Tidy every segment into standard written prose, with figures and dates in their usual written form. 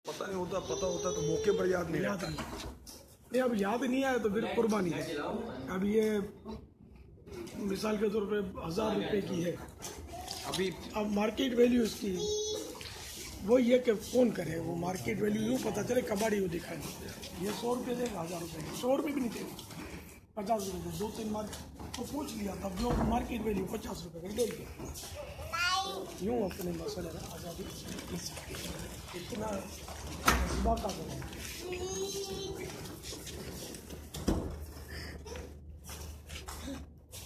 पता नहीं होता, पता होता तो मौके पर याद नहीं रहता। नहीं, अब याद नहीं आया तो फिर कुर्बानी है। अब ये मिसाल के तौर पे 1000 रुपये की है, अभी अब मार्केट वैल्यू इसकी वो ये कि कौन करे, वो मार्केट वैल्यू यूँ पता चले कबाड़ी वो दिखाए। ये 100 रुपये देगा, 1000 रुपये 100 रुपये भी नहीं देगा, 50 रुपये 2-3 मार्केट को पूछ लिया, तब जो मार्केट वैल्यू 50 रुपये कर दे दिया। यूँ अपने मसले है आज़ादी इतना बाका करें।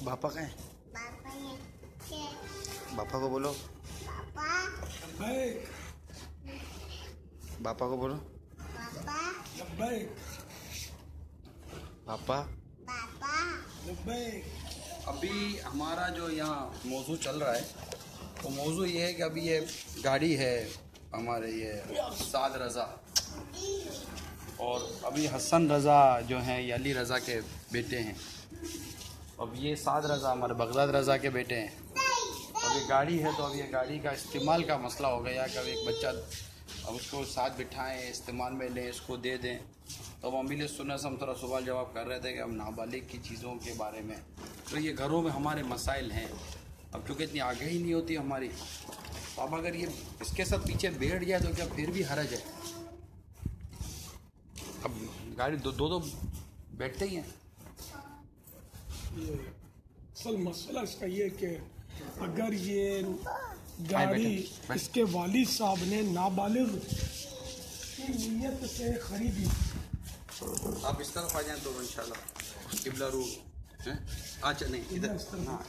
बापा कहाँ है? बापा को बोलो, बापा को बोलो, पापा। अभी हमारा जो यहाँ मौजू चल रहा है तो मौजू ये है कि अभी ये गाड़ी है हमारे ये साद रज़ा, और अभी हसन रज़ा जो हैं ये अली रज़ा के बेटे हैं। अब ये साद रज़ा हमारे बगदाद रज़ा के बेटे हैं। अब ये गाड़ी है तो अब ये गाड़ी का इस्तेमाल का मसला हो गया कि अब एक बच्चा अब उसको साथ बिठाएं, इस्तेमाल में लें, इसको दे दें। तो अमील सुन्नत से हम थोड़ा सवाल जवाब कर रहे थे कि हम नाबालिग की चीज़ों के बारे में, तो ये घरों में हमारे मसाइल हैं। अब चूँकि इतनी आगाही नहीं होती हमारी, तो अब अगर ये इसके साथ पीछे बैठ जाए तो क्या फिर भी हरज है? अब गाड़ी दो बैठते ही हैं। ये असल मसला इसका ये कि अगर ये गाड़ी इसके वालिद साहब ने नाबालिग की नीयत से खरीदी, आप इस तरफ आ जाएं तो इंशाल्लाह किबला रू हैं। अच्छा नहीं इधर, हाँ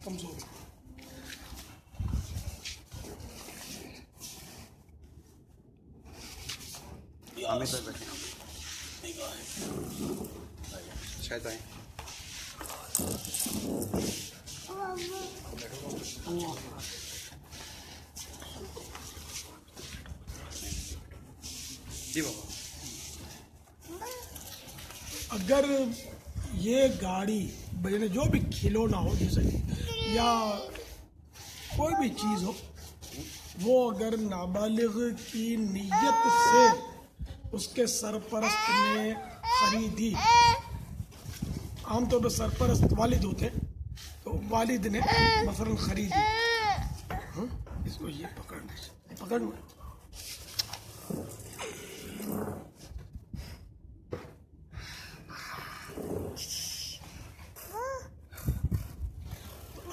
कमजोर हमें तो बैठे शायद आए। जी बाबा, अगर ये गाड़ी यानी जो भी खिलौना हो जैसे या कोई भी चीज़ हो, वो अगर नाबालिग की नीयत से उसके सरपरस्त ने खरीदी, आमतौर पर सरपरस्त वालिद होते हैं, तो वालिद ने मसलन खरीदी, इसको ये पकड़ना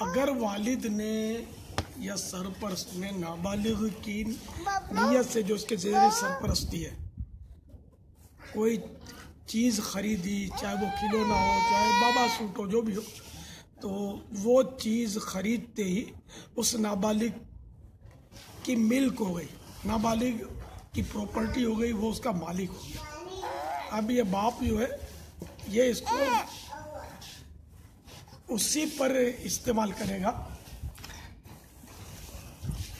अगर वालिद ने या सरपरस्त ने नाबालिग की नीयत से जो उसके ज़ेरे सरपरस्ती है कोई चीज़ खरीदी, चाहे वो खिलौना हो, चाहे बाबा सूट हो, जो भी हो, तो वो चीज़ खरीदते ही उस नाबालिग की मिल्क हो गई, नाबालिग की प्रॉपर्टी हो गई, वो उसका मालिक हो गया। अब ये बाप जो है ये इसको उसी पर इस्तेमाल करेगा।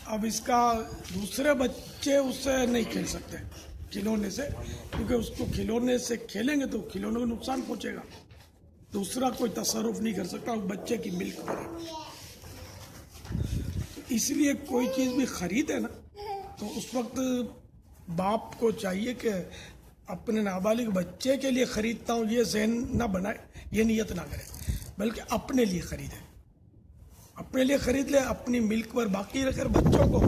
अब इसका दूसरे बच्चे उससे नहीं खेल सकते खिलौने से, क्योंकि उसको खिलौने से खेलेंगे तो खिलौने को नुकसान पहुंचेगा। दूसरा कोई तसर्रुफ नहीं कर सकता, वो बच्चे की मिल्क पर है। तो इसलिए कोई चीज़ भी खरीदे ना, तो उस वक्त बाप को चाहिए कि अपने नाबालिग बच्चे के लिए खरीदता हूँ ये ज़हन ना बनाए, ये नियत ना करे, बल्कि अपने लिए खरीदे, अपने लिए खरीद ले, अपनी मिल्क पर बाकी रखकर बच्चों को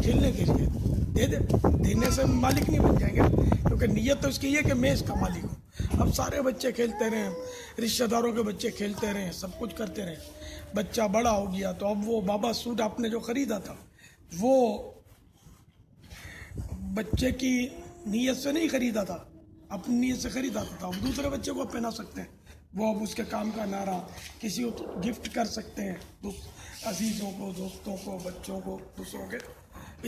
खेलने के लिए दे दे। देने से मालिक नहीं बन जाएंगे, क्योंकि नीयत तो इसकी है कि मैं इसका मालिक हूँ। अब सारे बच्चे खेलते रहें, रिश्तेदारों के बच्चे खेलते रहें, सब कुछ करते रहें, बच्चा बड़ा हो गया तो अब वो बाबा सूट आपने जो ख़रीदा था वो बच्चे की नीयत से नहीं ख़रीदा था, अपनी नीयत से ख़रीदा था, अब दूसरे बच्चे को पहना सकते हैं। वो अब उसके काम का नारा किसी को गिफ्ट कर सकते हैं, अजीज़ों को, दोस्तों को, बच्चों को, दूसरों के।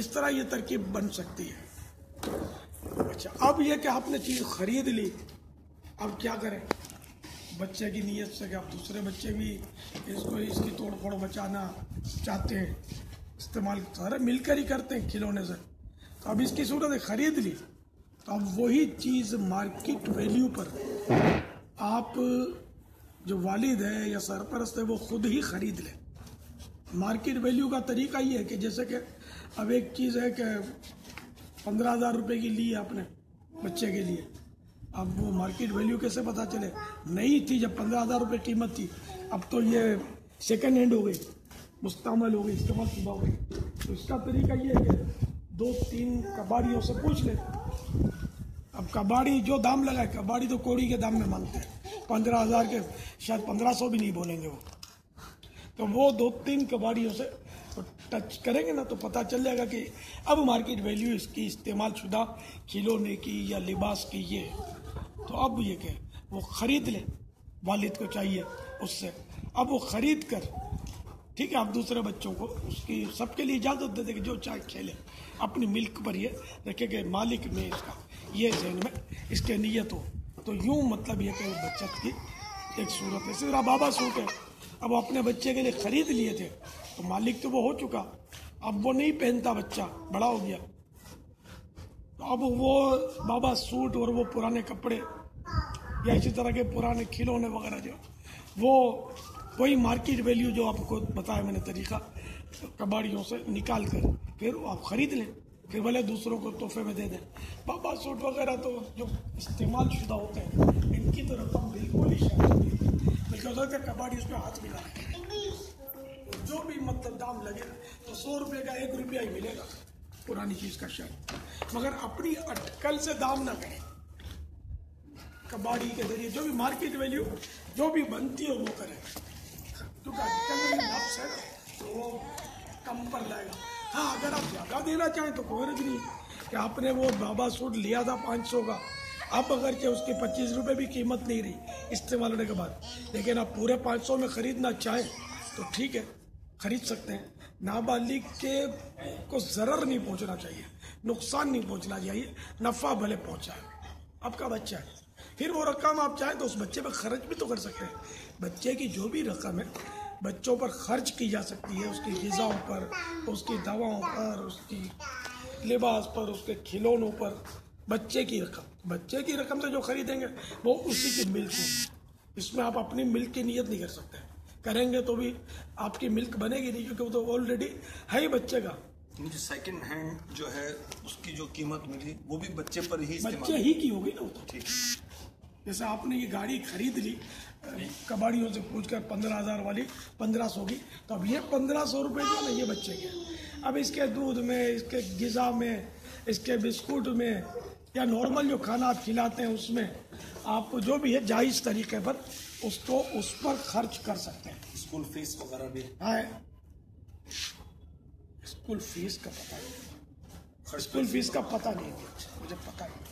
इस तरह ये तरकीब बन सकती है। अच्छा, अब ये कि आपने चीज़ ख़रीद ली, अब क्या करें? बच्चे की नीयत से कि आप दूसरे बच्चे भी इसको इसकी तोड़ फोड़ बचाना चाहते हैं, इस्तेमाल सारे मिलकर ही करते हैं खिलौने से। तो अब इसकी सूरत है ख़रीद ली, तो अब वही चीज़ मार्केट वैल्यू पर आप जो वालिद है या सरपरस्त है वो खुद ही खरीद ले, मार्केट वैल्यू का तरीका ये है कि जैसे कि अब एक चीज़ है कि 15,000 रुपये की ली है आपने बच्चे के लिए, अब वो मार्केट वैल्यू कैसे पता चले? नई थी जब 15,000 रुपये कीमत थी, अब तो ये सेकंड हैंड हो गई, मुस्तमल हो गई, इस्तेमाल शुदा हो गई। तो इसका तरीका ये है कि 2-3 कबाड़ियों से पूछ ले। अब कबाड़ी जो दाम लगाए, कबाड़ी तो कोड़ी के दाम में मांगते हैं, 15,000 के शायद 1,500 भी नहीं बोलेंगे वो। तो वो 2-3 कबाड़ियों से तो टच करेंगे ना तो पता चल जाएगा कि अब मार्केट वैल्यू इसकी इस्तेमाल शुदा खिलौने की या लिबास की ये। तो अब ये कि वो ख़रीद ले, वालिद को चाहिए उससे, अब वो ख़रीद कर, ठीक है, आप दूसरे बच्चों को उसकी सबके लिए इजाज़त दे दें कि जो चाहे खेले, अपनी मिल्क पर ये रखे कि मालिक में इसका ये जहन में इसके नीयत हो। तो यूँ मतलब ये कि बचत की एक सूरत है। इसी तरह बाबा सूट है, अब अपने बच्चे के लिए ख़रीद लिए थे तो मालिक तो वो हो चुका, अब वो नहीं पहनता, बच्चा बड़ा हो गया, तो अब वो बाबा सूट और वो पुराने कपड़े या इसी तरह के पुराने खिलौने वगैरह जो वो वही मार्केट वैल्यू जो आपको बताया मैंने तरीका, कबाड़ियों से निकाल कर फिर आप ख़रीद लें, फिर भले दूसरों को तोहफे में दे दें। बाबा सूट वगैरह तो जो इस्तेमाल शुदा होते हैं इनकी तो रकम बिल्कुल ही शायद नहीं, बल्कि हो सकता है कबाड़ी उसमें हाथ मिला है, जो भी मतलब दाम लगे तो 100 रुपये का 1 रुपया ही मिलेगा पुरानी चीज़ का शायद, मगर अपनी अटकल से दाम ना करें। कबाड़ी के जरिए जो भी मार्केट वैल्यू जो भी बनती है वो करें, क्योंकि अटकल में नफ्स है तो वो कम पर लाएगा। हाँ, अगर आप ज़्यादा देना चाहें तो कोई हर्ज नहीं कि आपने वो बाबा सूट लिया था 500 का, अब अगर के उसकी 25 रुपये भी कीमत नहीं रही इस्तेमाल होने के बाद, लेकिन आप पूरे 500 में ख़रीदना चाहें तो ठीक है, ख़रीद सकते हैं। नाबालिग के को ज़रर नहीं पहुंचना चाहिए, नुकसान नहीं पहुंचना चाहिए, नफ़ा भले पहुंचाए, आपका बच्चा है। फिर वो रकम आप चाहें तो उस बच्चे पर खर्च भी तो कर सकते हैं। बच्चे की जो भी रकम है बच्चों पर खर्च की जा सकती है, उसकी ग़िज़ाओं पर, उसकी दवाओं पर, उसकी लिबास पर, उसके खिलौनों पर। बच्चे की रकम से जो खरीदेंगे वो उसी की मिल्क होगी, इसमें आप अपनी मिल्क की नीयत नहीं कर सकते, करेंगे तो भी आपकी मिल्क बनेगी नहीं, क्योंकि वो तो ऑलरेडी है ही बच्चे का। मुझे सेकंड हैंड जो है उसकी जो कीमत मिली वो भी बच्चे पर ही बच्चे ही की होगी ना वो तो। ठीक, जैसे आपने ये गाड़ी खरीद ली कबाड़ियों से पूछकर 15,000 वाली 1,500 की, तो अब ये 1,500 रुपये जो है ना ये बच्चे के, अब इसके दूध में, इसके ग़िज़ा में, इसके बिस्कुट में या नॉर्मल जो खाना आप खिलाते हैं उसमें आप जो भी है जायज़ तरीके पर उसको उस पर खर्च कर सकते हैं। स्कूल फीस वगैरह भी है, स्कूल फीस का पता नहीं, स्कूल फीस का पता नहीं है मुझे, पता नहीं,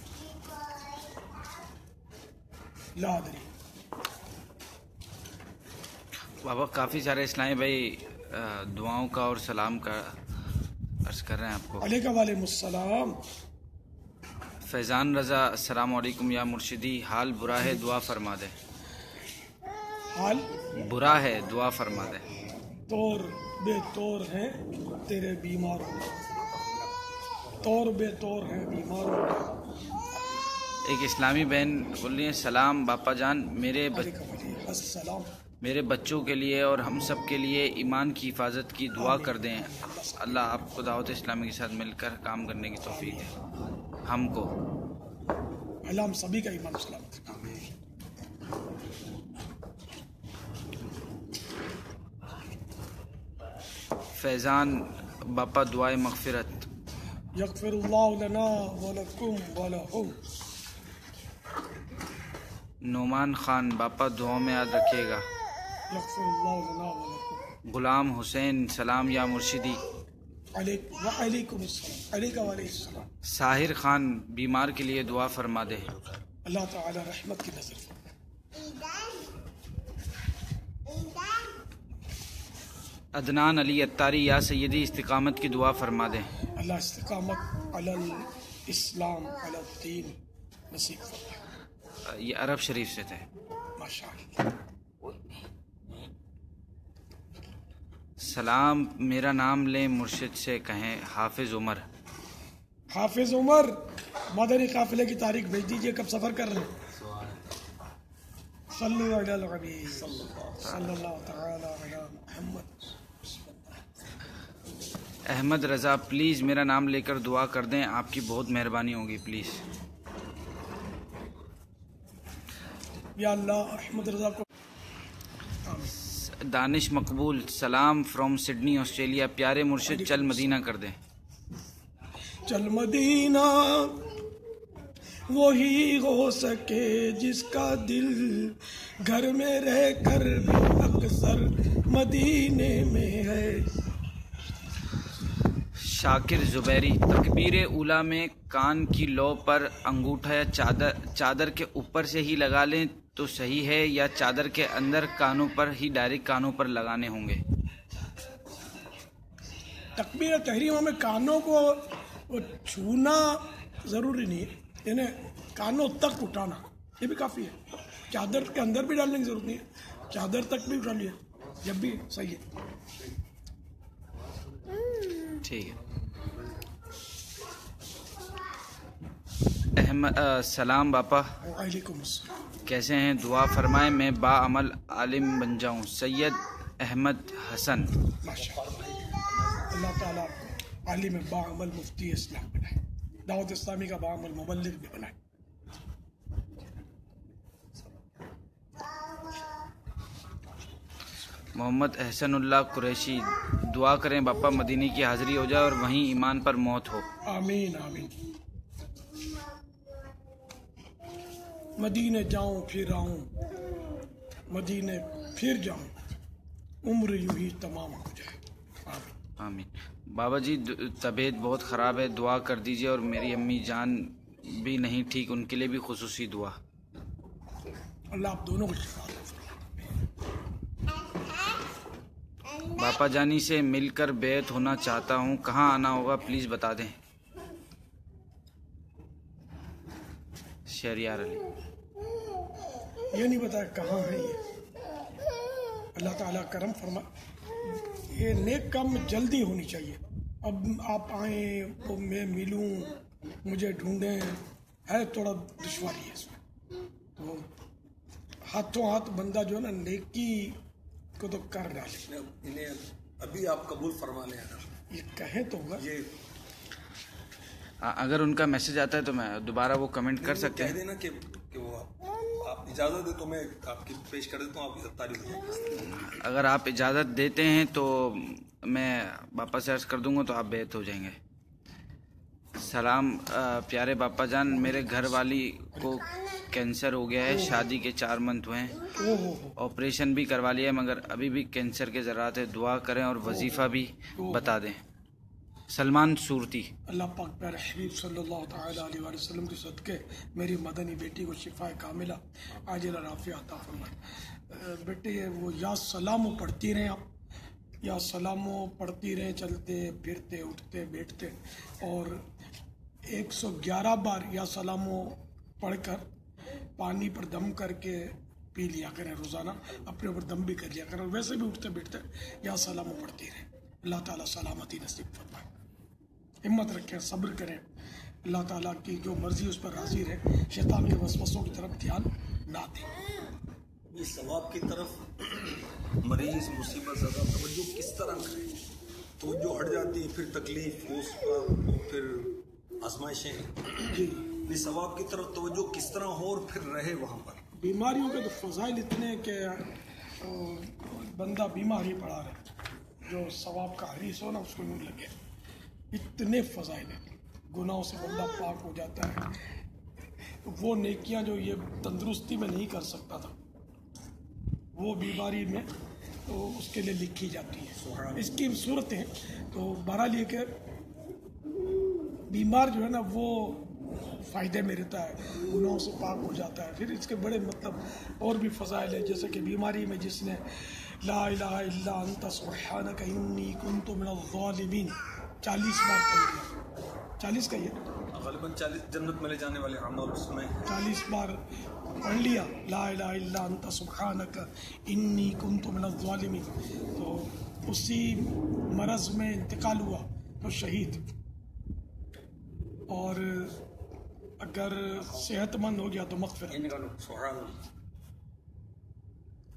लादरी। बाबा काफ़ी सारे इस्लामी भाई दुआओं का और सलाम का अर्ज कर रहे हैं आपको। अलैकुम। फैज़ान रज़ा, अस्सलाम वालेकुम या मुर्शिदी, हाल बुरा है दुआ फरमा दे। हाल बुरा है दुआ फरमा दे। तौर बेतौर हैं तेरे बीमारों, तौर बेतौर हैं बीमारों। एक इस्लामी बहन बोल रही है, सलाम बापा जान, मेरे बच्चों के लिए और हम सब के लिए ईमान की हिफाजत की दुआ कर दें। अल्लाह आपको दावत इस्लामी के साथ मिलकर काम करने की तौफीक है, हमको। अल्लाह हम सभी का ईमान सलामत। फैज़ान बापा दुआए मग़फ़िरत। यग़फ़िरुल्लाहु लना व लकुम व लहुम। नोमान खान बापा दुआ में याद रखिएगा। यग़फ़िरुल्लाहु लना व लकुम। गुलाम हुसैन सलाम या मुर्शिदी। अलैकुम अस्सलाम। साहिर खान बीमार के लिए दुआ फरमा दे। अल्लाह ताला रहमत की नज़र। अदनान अली अत्तारी या सैयदी इस्तिकामत की दुआ फरमा दे। अल्लाह इस्तिकामत अलल इस्लाम अलल दीन नसीब फरमाए। ये अरब शरीफ से थे। माशाअल्लाह। सलाम, मेरा नाम लें मुर्शिद से कहें हाफिज़ उमर। हाफिज़ उमर, मदनी काफिले की तारीख भेज दीजिए, कब सफ़र कर रहे हैं। सल्लल्लाहु अलैहि वसल्लम। احمد رضا پلیز میرا نام لے کر دعا کر دیں، آپ کی بہت مہربانی ہوگی پلیز. یا اللہ احمد رضا کو. دانش مقبول سلام فرام سڈنی آسٹریلیا. پیارے مرشد چل مدینہ کر دیں. چل مدینہ وہی ہو سکے جس کا دل گھر میں رہ کر بھی اکثر مدینے میں ہے. شاکر زبیری تکبیر اولا میں کان کی لو پر انگوٹھا یا چادر کے اوپر سے ہی لگا لیں تو صحیح ہے، یا چادر کے اندر کانوں پر ہی ڈائریکٹ کانوں پر لگانے ہوں گے؟ تکبیر تحریمہ میں کانوں کو چھونا ضروری نہیں ہے، یعنی کانوں تک اٹھانا یہ بھی کافی ہے. چادر کے اندر بھی ڈالنے کی ضرورت نہیں ہے، چادر تک بھی اٹھا لیا جب بھی صحیح ہے. ٹھیک ہے. سلام باپا، وعلیکم السلام. کیسے ہیں؟ دعا فرمائیں میں با عمل عالم بن جاؤں. سید احمد حسن. ماشاء اللہ، اللہ تعالیٰ عالم با عمل مفتی اسلام بنائے، دعوت اسلامی کا با عمل مبلغ بھی بنائے. محمد احسن اللہ قریشی دعا کریں باپا مدینے کی حاضری ہو جائے اور وہیں ایمان پر موت ہو. آمین آمین. مدینے جاؤں پھر آؤں، مدینے پھر جاؤں، عمر یوں ہی تمام ہو جائے. آمین. آمین. بابا جی طبیعت بہت خراب ہے، دعا کر دیجئے، اور میری امی جان بھی نہیں ٹھیک، ان کے لیے بھی خصوصی دعا. اللہ آپ دونوں کو شفا دے. باپا جانی سے مل کر بیعت ہونا چاہتا ہوں، کہاں آنا ہوگا پلیز بتا دیں. شہریار علی. یہ نہیں بتایا کہاں ہے یہ. اللہ تعالیٰ کرم فرما. یہ نیک کام میں جلدی ہونی چاہیے. اب آپ آئیں تو میں ملوں، مجھے ڈھونڈیں، ہے تھوڑا دشواری ہے اس میں. تو ہاتھوں ہاتھ بندہ جو ہے نا نیکی کو تو کر ڈالے. انہیں ابھی آپ قبول فرما لیں. اگر یہ کہیں تو ہوگا. یہ اگر ان کا میسج آتا ہے تو میں دوبارہ وہ کمنٹ کر سکتے کہہ ہیں. دینا کہ وہ آپ اجازت دے تو میں آپ کی پیش کر دیتا ہوں، آپ تعریف ہو جائے. اگر آپ اجازت دیتے ہیں تو میں باپا سے عرض کر دوں گا تو آپ بیعت ہو جائیں گے. سلام پیارے باپا جان، میرے گھر والی کو کینسر ہو گیا ہے، شادی کے 4 منتھ ہوئے ہیں، آپریشن بھی کروا لیا ہے مگر ابھی بھی کینسر کے ذرات ہے. دعا کریں اور وظیفہ بھی بتا دیں. سلمان صورتی. اللہ پاک پیارے حبیب صلی اللہ تعالی علیہ وآلہ وسلم کے صدقے میری مدنی بیٹی کو شفا کاملہ عاجلہ رافعہ عطا فرمائے. بیٹے وہ یا سلامو پڑھتی رہیں، آپ یا سلامو پڑھتی رہیں، چلتے پھرتے اٹھتے بیٹھتے، اور 111 بار یا سلامو پڑھ کر پانی پر دم کر کے پی لیا کریں روزانہ. اپنے اوپر دم بھی کر لیا کریں، ویسے بھی اٹھتے بیٹھتے یا سلامو پڑھتی رہیں. اللہ تعالیٰ سلامتی نصیب فرمائے. ہمت رکھیں، صبر کریں. اللہ تعالیٰ کی جو مرضی اس پر راضی رہے، شیطان کے وسوسوں کی طرف دھیان نہ دیں. یہ ثواب کی طرف مریض مصیبت زدہ توجہ کس طرح کرے؟ توجہ ہٹ جاتی ہے، پھر تکلیف، پھر آزمائشیں. جی یہ ثواب کی طرف توجہ کس طرح ہو اور پھر رہے وہاں پر. بیماریوں کے تو فضائل اتنے ہیں کہ بندہ بیمار ہی پڑا رہے، جو ثواب کا حریص ہو نا اس کو یوں لگے. اتنے فضائل ہیں، گناہوں سے بندہ پاک ہو جاتا ہے. وہ نیکیاں جو یہ تندرستی میں نہیں کر سکتا تھا وہ بیماری میں تو اس کے لیے لکھی جاتی ہے. اس کی صورتیں تو بہرحال یہ کہ بیمار جو ہے نا وہ فائدے میں رہتا ہے، گناہوں سے پاک ہو جاتا ہے. پھر اس کے بڑے مطلب اور بھی فضائل ہیں، جیسے کہ بیماری میں جس نے لا الہ الا انت سبحانک انی کنت من الظالمین 40 بار پڑھ لیا. 40 کا یہ غالباً 40 جنت میں لے جانے والے عمل اس میں 40 بار پڑھ لیا لا الہ الا انت سبحانک انی کنت من الظالمین، تو اسی مرض میں انتقال ہوا تو شہید. اور اگر صحت مند ہو گیا تو مغفرت. سبحان اللہ.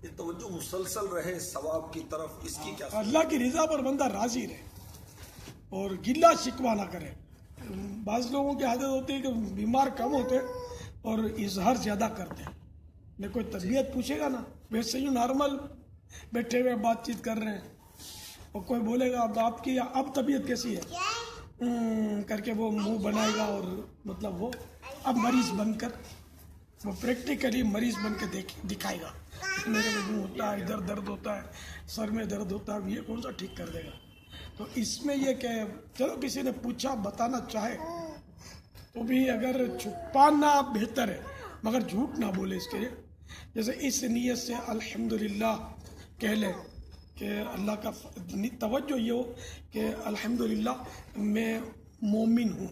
یہ توجہ مسلسل رہے ثواب کی طرف، اس کی کیا اللہ کی رضا پر بندہ راضی رہے، اور گلا شکوہ نہ کریں. بعض لوگوں کی عادت ہوتی ہے کہ بیمار کم ہوتے اور اظہار زیادہ کرتے ہیں. میں کوئی طبیعت پوچھے گا نا ویسے ہی نارمل بیٹھے ہوئے بات چیت کر رہے ہیں, اور کوئی بولے گا اب آپ کی اب طبیعت کیسی ہے کر کے وہ منہ بنائے گا, اور مطلب وہ اب مریض بن کر وہ پریکٹیکلی مریض بن کے دکھائے گا میرے میں منہ ہوتا ہے, ادھر درد ہوتا ہے, سر میں درد ہوتا ہے, یہ کون سا ٹھیک کر دے گا. تو اس میں یہ کہ چلو کسی نے پوچھا بتانا چاہے تو بھی اگر چھپانا بہتر ہے مگر جھوٹ نہ بولے اس کے لیے. جیسے اس نیت سے الحمدللہ کہہ لے کہ اللہ کا توجہ یہ ہو کہ الحمدللہ میں مومن ہوں,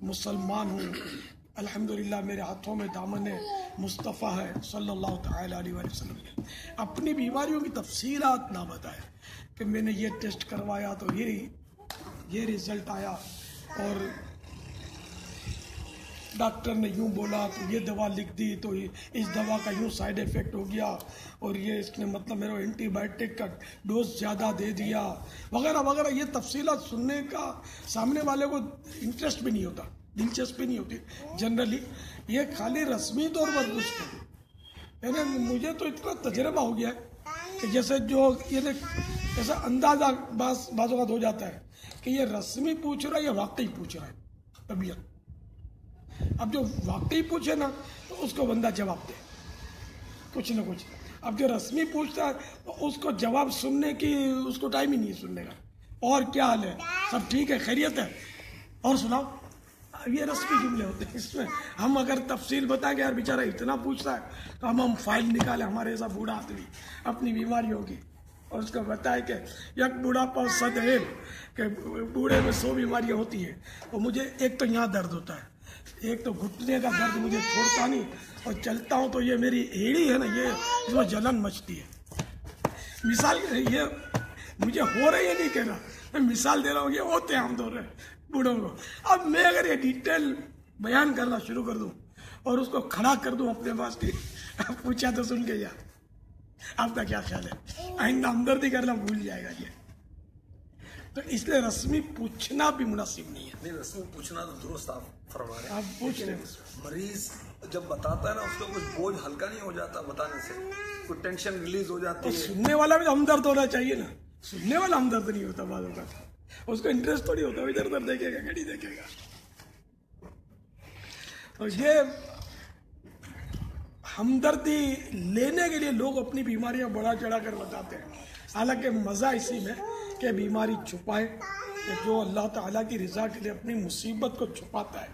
مسلمان ہوں, الحمدللہ میرے ہاتھوں میں دامن مصطفیٰ ہے صلی اللہ تعالیٰ علیہ وسلم. اپنی بیماریوں کی تفصیلات نہ بتائے کہ میں نے یہ ٹیسٹ کروایا تو یہ رزلٹ آیا, اور ڈاکٹر نے یوں بولا تو یہ دوا لکھ دی تو اس دوا کا یوں سائیڈ ایفیکٹ ہو گیا, اور یہ اس نے مطلب میرے اینٹی بائیوٹک کا ڈوز زیادہ دے دیا وغیرہ وغیرہ. یہ تفصیلات سننے کا سامنے والے کو انٹرسٹ بھی نہیں ہوتا, دلچسپی نہیں ہوتی جنرلی. یہ خالی رسمی طور پر پوچھتے ہیں. یعنی مجھے تو اتنا تجربہ ہو گیا ہے کہ جیسے جو یہ ایسا اندازہ بعض اوقات ہو جاتا ہے کہ یہ رسمی پوچھ رہا ہے یا واقعی پوچھ رہا ہے طبیعت. اب جو واقعی پوچھے نا تو اس کو بندہ جواب دے کچھ نہ کچھ. اب جو رسمی پوچھتا ہے تو اس کو جواب سننے کی اس کو ٹائم ہی نہیں سننے کا. اور کیا حال ہے, سب ٹھیک ہے, خیریت ہے, اور سناؤ. یہ رسمی جملے ہوتے ہیں. اس میں ہم اگر تفصیل بتائیں گے یار بیچارہ اتنا پوچھتا ہے تو ہم فائل نکالیں ایسا ایسا بوڑھا آدمی اپنی بیماریوں کی, اور اس کو بتائے کہ یک بوڑھاپا صد عیب, کہ بوڑھے میں 100 بیماریاں ہوتی ہیں. اور مجھے ایک تو یہاں درد ہوتا ہے, ایک تو گھٹنے کا درد مجھے چھوڑتا نہیں, اور چلتا ہوں تو یہ میری ایڑی ہے نا یہ اس میں جلن مچتی ہے. مثال یہ مجھے ہو رہا ہے یہ نہیں کہہ رہا, میں مثال دے رہا ہوں, یہ ہوتے ہیں ہم دور بوڑھوں کو. اب میں اگر یہ ڈیٹیل بیان کرنا شروع کر دوں اور اس کو کھڑا کر دوں اپنے پاس کی پوچھا تو سن کے یار آپ کا کیا خیال ہے, آئندہ ہمدردی کرنا بھول جائے گا یہ. تو اس لیے رسمی پوچھنا بھی مناسب نہیں ہے. نہیں, رسمی پوچھنا تو درست آپ فرما رہے ہیں. آپ پوچھ لیں. مریض جب بتاتا ہے نا اس کا کچھ بوجھ ہلکا نہیں ہو جاتا بتانے سے, کوئی ٹینشن ریلیز ہو جاتی ہے. سننے والا بھی ہمدرد ہونا چاہیے نا. سننے والا ہمدرد نہیں ہوتا بعض اوقات, اس کو انٹرسٹ تھوڑی ہوتا ہے ادھر ادھر دیکھے گا گھڑی دیکھے گا. اور یہ ہمدردی لینے کے لیے لوگ اپنی بیماریاں بڑھا چڑھا کر بتاتے ہیں, حالانکہ مزہ اسی میں کہ بیماری چھپائے, کہ جو اللہ تعالیٰ کی رضا کے لیے اپنی مصیبت کو چھپاتا ہے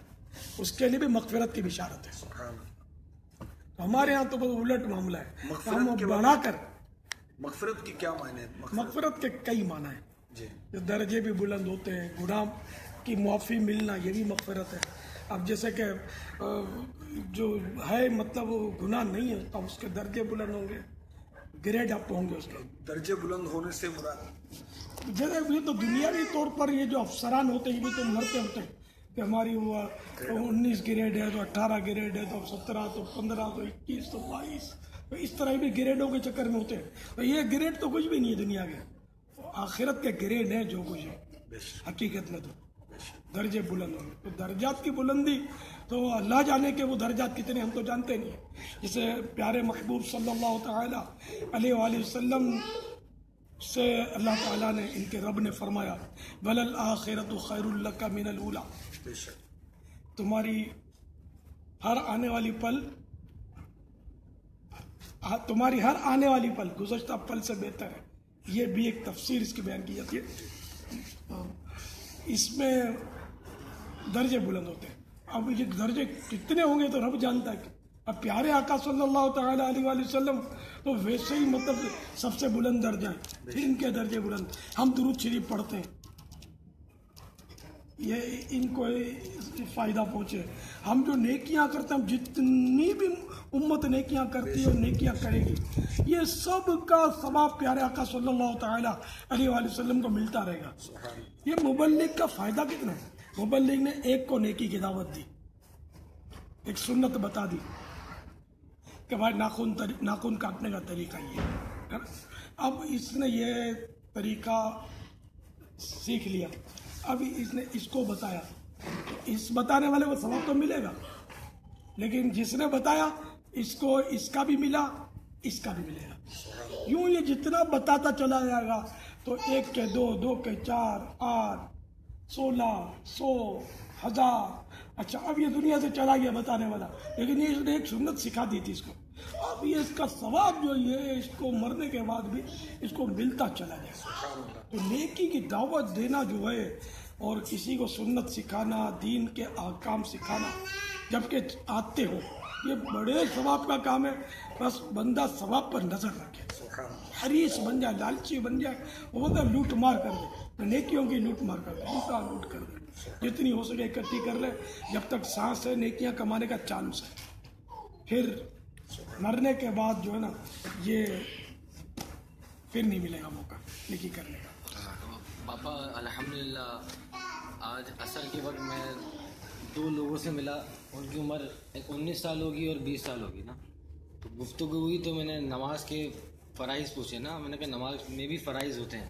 اس کے لیے بھی مغفرت کی بشارت ہے. ہمارے ہاں تو بہت الٹ معاملہ ہے, ہم بڑھا کر. مغفرت کی کیا معنی ہے؟ مغفرت کے کئی معنی ہیں جی. درجے بھی بلند ہوتے ہیں, گناہ کی معافی ملنا یہ بھی مغفرت ہے. اب جیسے کہ جو ہے مطلب گناہ نہیں ہوتا اس کے درجے بلند ہوں گے, گریڈ اپ ہوں گے اس کے. درجے بلند ہونے سے مراد جیسے یہ تو دنیاوی طور پر یہ جو افسران ہوتے ہیں یہ تو مرتے ہوتے ہیں کہ ہماری وہ 19 گریڈ ہے تو 18 گریڈ ہے تو 17 تو 15 تو 21 تو 22, تو اس طرح بھی گریڈوں کے چکر میں ہوتے ہیں. تو یہ گریڈ تو کچھ بھی نہیں ہے دنیا کے, آخرت کے گریڈ ہیں جو کچھ ہے حقیقت میں. تو درجے بلند ہوں گے, تو درجات کی بلندی تو اللہ جانے کے وہ درجات کتنے ہم تو جانتے نہیں ہیں. جسے پیارے محبوب صلی اللہ تعالیٰ علیہ وآلہ وسلم سے اللہ تعالیٰ نے ان کے رب نے فرمایا وَلَلْآخِرَةُ خَيْرٌ لَكَ مِنَ الْأُولَىٰ, تمہاری ہر آنے والی پل گزشتہ پل سے بہتر ہے. یہ بھی ایک تفسیر اس کی بیان کی جاتی ہے. اس میں درجے بلند ہوتے ہیں. اب یہ درجے کتنے ہوں گے تو رب جانتا ہے. کہ اب پیارے آقا صلی اللہ تعالیٰ علیہ وآلہ وسلم تو ویسے ہی مطلب سب سے بلند درجہ ہے, پھر ان کے درجے بلند. ہم درود شریف پڑھتے ہیں, یہ ان کو فائدہ پہنچے. ہم جو نیکیاں کرتے ہیں, ہم جتنی بھی امت نیکیاں کرتی ہے اور نیکیاں کرے گی, یہ سب کا ثواب پیارے آقا صلی اللہ تعالیٰ علیہ وآلہ وسلم کو ملتا رہے گا. یہ مبلغ کا فائدہ کتنا ہے؟ مبلغ نے ایک کو نیکی کی دعوت دی, ایک سنت بتا دی کہ بھائی ناخن کاٹنے کا طریقہ یہ ہے. اب اس نے یہ طریقہ سیکھ لیا, अभी इसने इसको बताया, तो इस बताने वाले को सवाब तो मिलेगा, लेकिन जिसने बताया इसको इसका भी मिला, इसका भी मिलेगा। यूं ये जितना बताता चला जाएगा तो 1 के 2, 2 के 4, 8, 16, 100, 1000। अच्छा, अब ये दुनिया से चला गया बताने वाला, लेकिन ये इसने एक सुन्नत सिखा दी थी इसको। अब ये इसका सवाब जो ये इसको मरने के बाद भी इसको मिलता चला जाएगा। तो नेकी की दावत देना जो है और किसी को सुन्नत सिखाना, दीन के अहकाम सिखाना जबकि आते हो, ये बड़े सवाब का काम है। बस बंदा सवाब पर नजर रखे, हरीस बन जाए, लालची बन जाए, वो बंदा लूट मार कर दे, तो नेकियों की लूट मार कर दे, दूसरा लूट कर दे, जितनी हो सके इकट्ठी कर ले। जब तक सांस है नेकियां कमाने का चांस है। फिर मरने के बाद जो है ना, ये फिर नहीं मिलेगा मौका नेकी करने का। पापा अल्हम्दुलिल्लाह आज असर के वक्त मैं 2 लोगों से मिला, उनकी उम्र 19 साल होगी और 20 साल होगी ना। तो गुफ्तगू हुई तो मैंने नमाज के फ़राइज़ पूछे ना, मैंने कहा नमाज में भी फ़राइज़ होते हैं।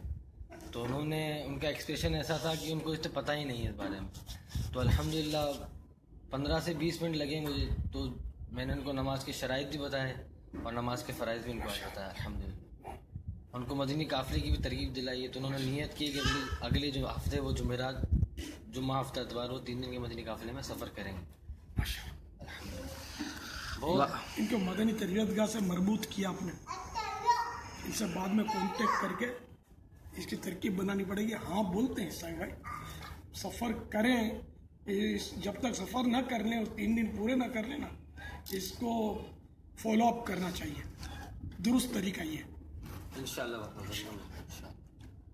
तो उन्होंने, उनका एक्सप्रेशन ऐसा था कि उनको इससे पता ही नहीं है इस बारे में। तो अल्हम्दुलिल्लाह 15 से 20 मिनट लगे मुझे, तो मैंने उनको नमाज के शराइत भी बताए और नमाज के फ़राइज़ भी उनको बताया अल्हम्दुलिल्लाह। उनको मदनी काफ़िले की भी तरगीब दिलाई है। तो उन्होंने नियत की कि अगले जो हफ्ते वो जुमेरात, जुम्मा हफ्ता इतवार, वो 3 दिन के मदनी काफ़िले में सफ़र करेंगे। बहुत इनको मदनी तरबियतगाह से मरबूत किया आपने, इनसे बाद में कांटेक्ट करके इसकी तरकीब बनानी पड़ेगी। हाँ बोलते हैं साईं भाई, सफ़र करें, जब तक सफ़र ना कर लें और 3 दिन पूरे ना कर लेना, इसको फॉलो अप करना चाहिए। दुरुस्त तरीका ये इंशाअल्लाह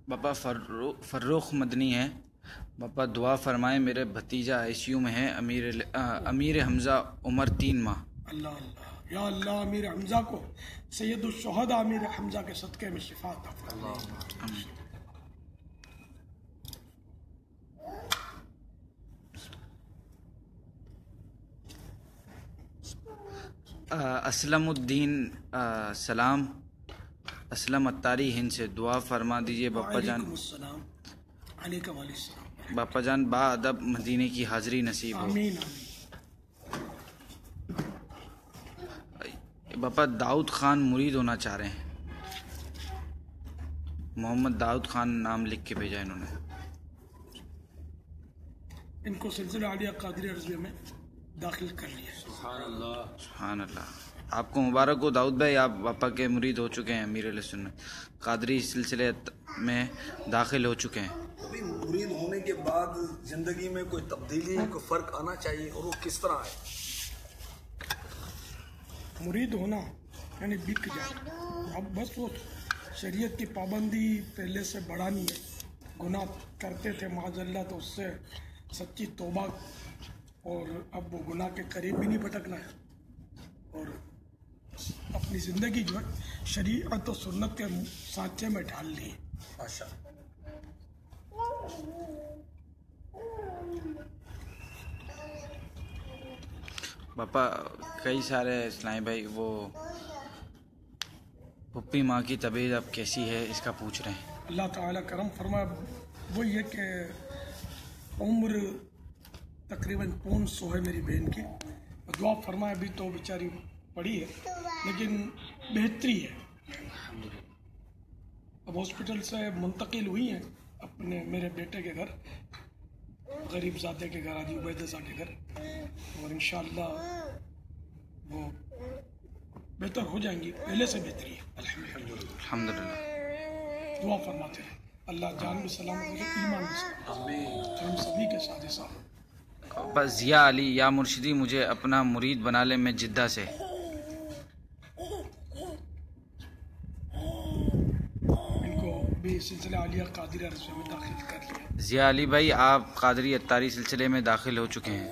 बाबा फर्रुख मदनी है। बाबा दुआ फरमाएं, मेरे भतीजा आईसीयू में है, अमीर हमज़ा उम्र 3 माह। अल्लाह अल्लाह, या अल्लाह अमीर हमज़ा को सैयदुल शुहदा अमीर हमज़ा के सदक़े में शिफा अता फरमा। असलमुद्दीन सलाम, असलम अत्तारी हिंद से दुआ फरमा दीजिए बापा जान। वालेकुमुस्सलाम, अलैकुम अस्सलाम। बापा जान बाअदब मदीने की हाज़री नसीब हो। आमीन आमीन। बापा दाऊद खान मुरीद होना चाह रहे हैं, मोहम्मद दाऊद खान नाम लिख के भेजा इन्होंने। इनको सिलसिला आलिया कादरी रज़विया में दाखिल कर लिया। सुभान अल्लाह। आपको मुबारक हो दाऊद भाई, आप बापा के मुरीद हो चुके हैं, अमीर अहले सुन्नत कादरी सिलसिले में दाखिल हो चुके हैं। अभी मुरीद होने के बाद जिंदगी में कोई तब्दीली, कोई फ़र्क आना चाहिए, और वो किस तरह है? मुरीद होना यानी बिक जाए। अब बस वो शरीयत की पाबंदी पहले से बढ़ानी है। गुनाह करते थे माज़अल्लाह, तो उससे सच्ची तौबा, और अब वो गुनाह के करीब भी नहीं भटकना है, और अपनी ज़िंदगी जो है शरीयत और सुन्नत के सांचे में ढाल ली है। माशा बापा कई सारे इस्लामी भाई वो पुप्पी माँ की तबीयत अब कैसी है इसका पूछ रहे हैं। अल्लाह ताला करम फरमाए। वो ये कि उम्र तकरीबन 500 है मेरी बहन की, दुआ फरमाए। अभी तो बेचारी पड़ी है, लेकिन बेहतरी है। अब हॉस्पिटल से मुंतकिल हुई हैं अपने मेरे बेटे के घर, गरीब ज़ादे के घर, हाजी उबैदा के घर, और इंशाअल्लाह वो बेहतर हो जाएंगी, पहले से बेहतरी है अल्हम्दुलिल्लाह। दुआ फरमाते हैं अल्लाह जान में सलामत रखे, ईमान में सलामत, हम सभी के साथ साथ। बस जिया अली, या मुर्शिदी मुझे अपना मुरीद बना ले, मैं जिद्दा से। इनको भी सिलसिला आलिया कादिर रज़विया में दाखिल कर लिया। जिया अली भाई आप कादरी अत्तारी सिलसिले में दाखिल हो चुके हैं।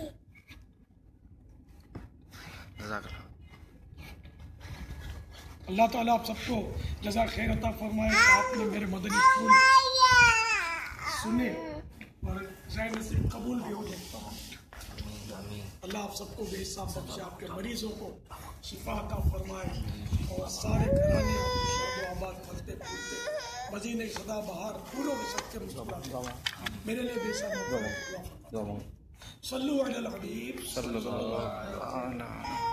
जज़ाकल्लाह। अल्लाह ताला आप सबको जज़ा खैर अता फरमाए। आपने मेरे मदनी स्कूल सुने और ज़ाहिर नसीब कबूल भी हो जाए। अल्लाह आप सबको बेहिसाब बख्शे, आपके मरीजों को शिफा अता फरमाए, और सारे घराने आबाद फलते फूलते मदीने सदा बहार फूलों के सबके मुस्कुराते मेरे लिए बेशर्म सल्लु अलल हबीब सल्लल्लाहु अलैहि